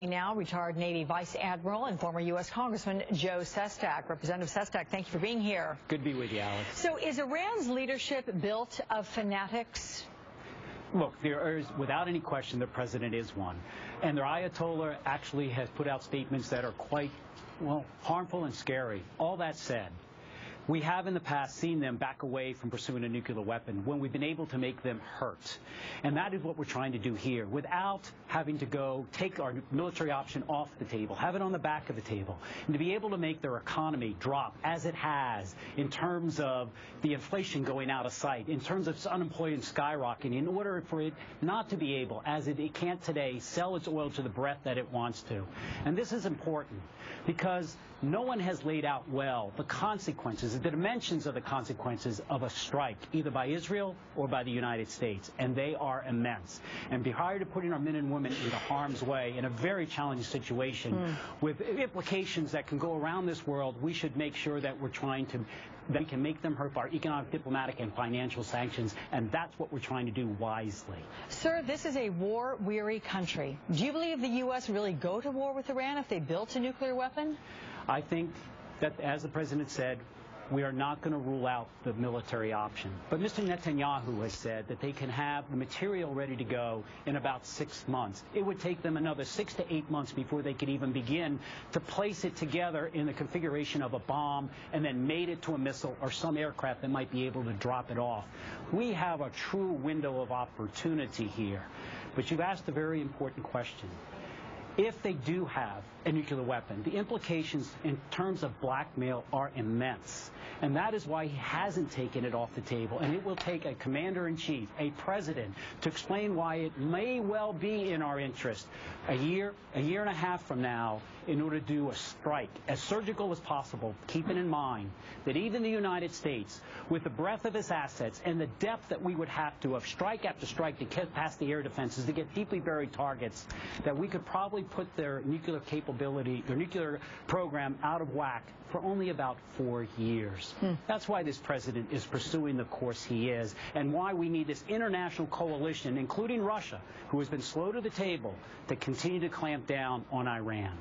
Joining now, retired Navy Vice Admiral and former U.S. Congressman Joe Sestak. Representative Sestak, thank you for being here. Good to be with you, Alex. So is Iran's leadership built of fanatics? Look, there is, without any question, the president is one. And their Ayatollah actually has put out statements that are quite, well, harmful and scary. All that said, we have in the past seen them back away from pursuing a nuclear weapon when we've been able to make them hurt. And that is what we're trying to do here without having to go take our military option off the table, have it on the back of the table, and to be able to make their economy drop as it has in terms of the inflation going out of sight, in terms of unemployment skyrocketing, in order for it not to be able, as it can't today, sell its oil to the breadth that it wants to. And this is important because no one has laid out well the consequences, the dimensions of the consequences of a strike, either by Israel or by the United States, and they are immense. And prior to putting our men and women into harm's way in a very challenging situation with implications that can go around this world, we should make sure that we're trying to, that we can make them hurt by our economic, diplomatic, and financial sanctions, and that's what we're trying to do wisely. Sir, this is a war-weary country. Do you believe the U.S. really go to war with Iran if they built a nuclear weapon? I think that, as the president said, we are not going to rule out the military option. But Mr. Netanyahu has said that they can have the material ready to go in about 6 months. It would take them another 6 to 8 months before they could even begin to place it together in the configuration of a bomb and then mate it to a missile or some aircraft that might be able to drop it off. We have a true window of opportunity here. But you've asked a very important question. If they do have a nuclear weapon, the implications in terms of blackmail are immense. And that is why he hasn't taken it off the table. And it will take a commander-in-chief, a president, to explain why it may well be in our interest a year and a half from now in order to do a strike as surgical as possible, keeping in mind that even the United States, with the breadth of its assets and the depth that we would have to of strike after strike to get past the air defenses, to get deeply buried targets, that we could probably put their nuclear capability, their nuclear program out of whack for only about 4 years. That's why this president is pursuing the course he is, and why we need this international coalition, including Russia, who has been slow to the table, to continue to clamp down on Iran.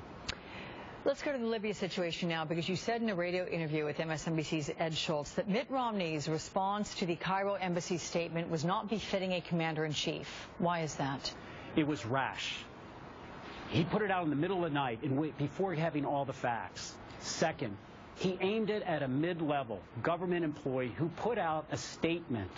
Let's go to the Libya situation now, because you said in a radio interview with MSNBC's Ed Schultz that Mitt Romney's response to the Cairo embassy's statement was not befitting a commander-in-chief. Why is that? It was rash. He put it out in the middle of the night before having all the facts. Second, he aimed it at a mid-level government employee who put out a statement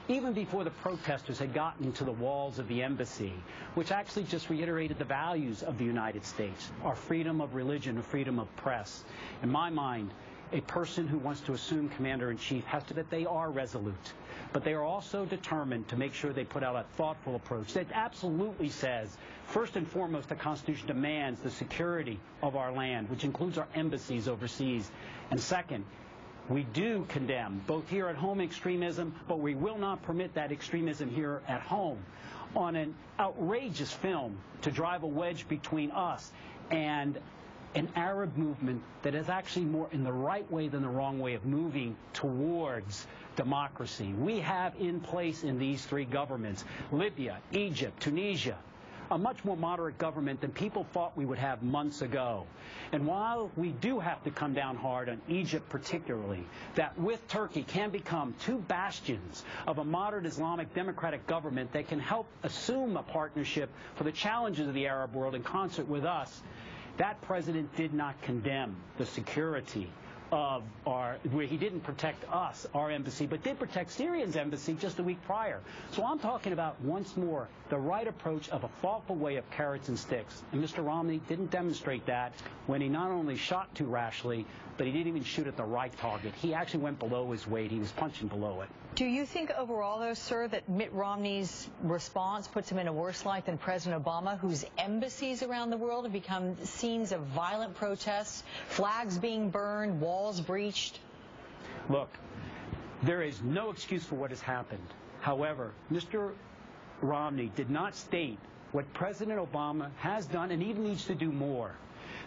even before the protesters had gotten into the walls of the embassy, which actually just reiterated the values of the United States, our freedom of religion, our freedom of press. In my mind, a person who wants to assume commander-in-chief has to, that they are resolute, but they are also determined to make sure they put out a thoughtful approach that absolutely says, first and foremost, the Constitution demands the security of our land, which includes our embassies overseas. And second, we do condemn, both here at home, extremism, but we will not permit that extremism here at home on an outrageous film to drive a wedge between us and an Arab movement that is actually more in the right way than the wrong way of moving towards democracy. We have in place in these three governments, Libya, Egypt, Tunisia, a much more moderate government than people thought we would have months ago. And while we do have to come down hard on Egypt particularly, that with Turkey can become two bastions of a moderate Islamic democratic government that can help assume a partnership for the challenges of the Arab world in concert with us, that president did not condemn the security of where he didn't protect us, our embassy, but did protect Syria's embassy just a week prior. So I'm talking about, once more, the right approach of a thoughtful way of carrots and sticks. And Mr. Romney didn't demonstrate that when he not only shot too rashly, but he didn't even shoot at the right target. He actually went below his weight. He was punching below it. Do you think overall, though, sir, that Mitt Romney's response puts him in a worse light than President Obama, whose embassies around the world have become scenes of violent protests, flags being burned, walls breached? Look, there is no excuse for what has happened. However, Mr. Romney did not state what President Obama has done and even needs to do more,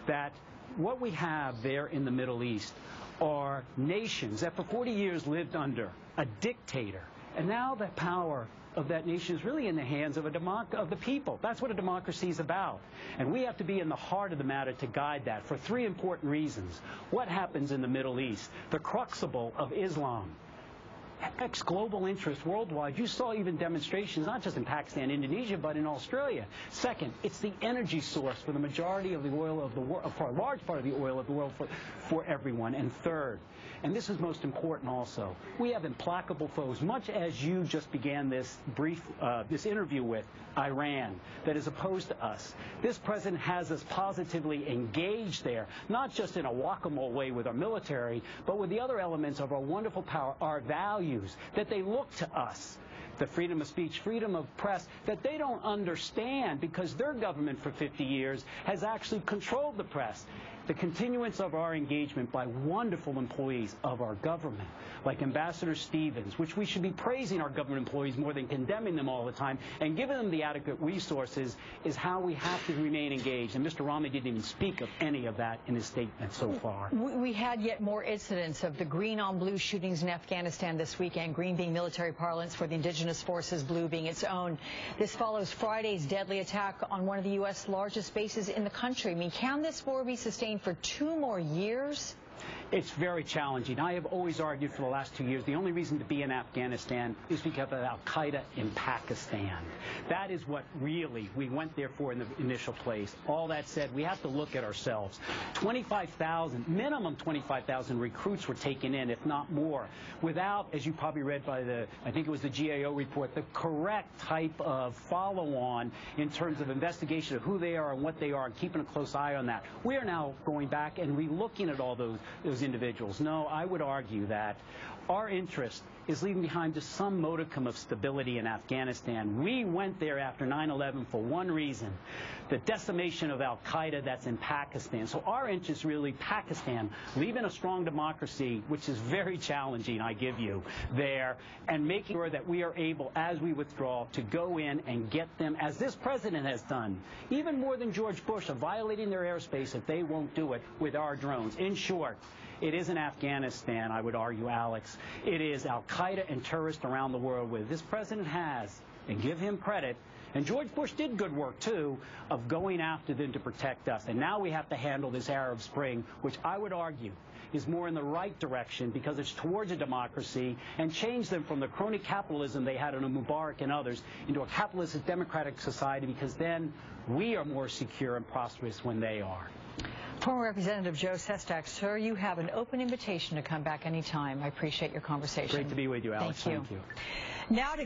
that what we have there in the Middle East are nations that for 40 years lived under a dictator, and now the power of that nation is really in the hands of the people. That's what a democracy is about. And we have to be in the heart of the matter to guide that for three important reasons. What happens in the Middle East? The crucible of Islam. Ex-global interest worldwide. You saw even demonstrations, not just in Pakistan, Indonesia, but in Australia. Second, it's the energy source for the majority of the oil of the world, for a large part of the oil of the world for everyone. And third, and this is most important also, we have implacable foes, much as you just began this this interview with, Iran, that is opposed to us. This president has us positively engaged there, not just in a whack-a-mole way with our military, but with the other elements of our wonderful power, our values, that they look to us. The freedom of speech, freedom of press, that they don't understand because their government for 50 years has actually controlled the press. The continuance of our engagement by wonderful employees of our government, like Ambassador Stevens, which we should be praising our government employees more than condemning them all the time, and giving them the adequate resources, is how we have to remain engaged. And Mr. Romney didn't even speak of any of that in his statement so far. We had yet more incidents of the green on blue shootings in Afghanistan this weekend, green being military parlance for the indigenous forces, blue being its own. This follows Friday's deadly attack on one of the U.S. largest bases in the country. I mean, can this war be sustained for 2 more years? It's very challenging. I have always argued for the last 2 years the only reason to be in Afghanistan is because of Al-Qaeda in Pakistan. That is what really we went there for in the initial place. All that said, we have to look at ourselves. 25,000, minimum 25,000 recruits were taken in, if not more, without, as you probably read by I think it was the GAO report, the correct type of follow-on in terms of investigation of who they are and what they are and keeping a close eye on that. We are now going back and re-looking at all those individuals. No, I would argue that our interest is leaving behind just some modicum of stability in Afghanistan. We went there after 9/11 for one reason, the decimation of Al-Qaeda that's in Pakistan. So our interest really Pakistan, leaving a strong democracy, which is very challenging, I give you, there, and making sure that we are able, as we withdraw, to go in and get them, as this president has done, even more than George Bush, of violating their airspace if they won't do it with our drones. In short, it isn't Afghanistan, I would argue, Alex. It is Al-Qaeda and terrorists around the world where this president has, and give him credit, and George Bush did good work, too, of going after them to protect us. And now we have to handle this Arab Spring, which I would argue is more in the right direction because it's towards a democracy, and change them from the crony capitalism they had under Mubarak and others into a capitalist democratic society, because then we are more secure and prosperous when they are. Former Representative Joe Sestak, sir, you have an open invitation to come back anytime. I appreciate your conversation. Great to be with you, Alex. Thank you. Now to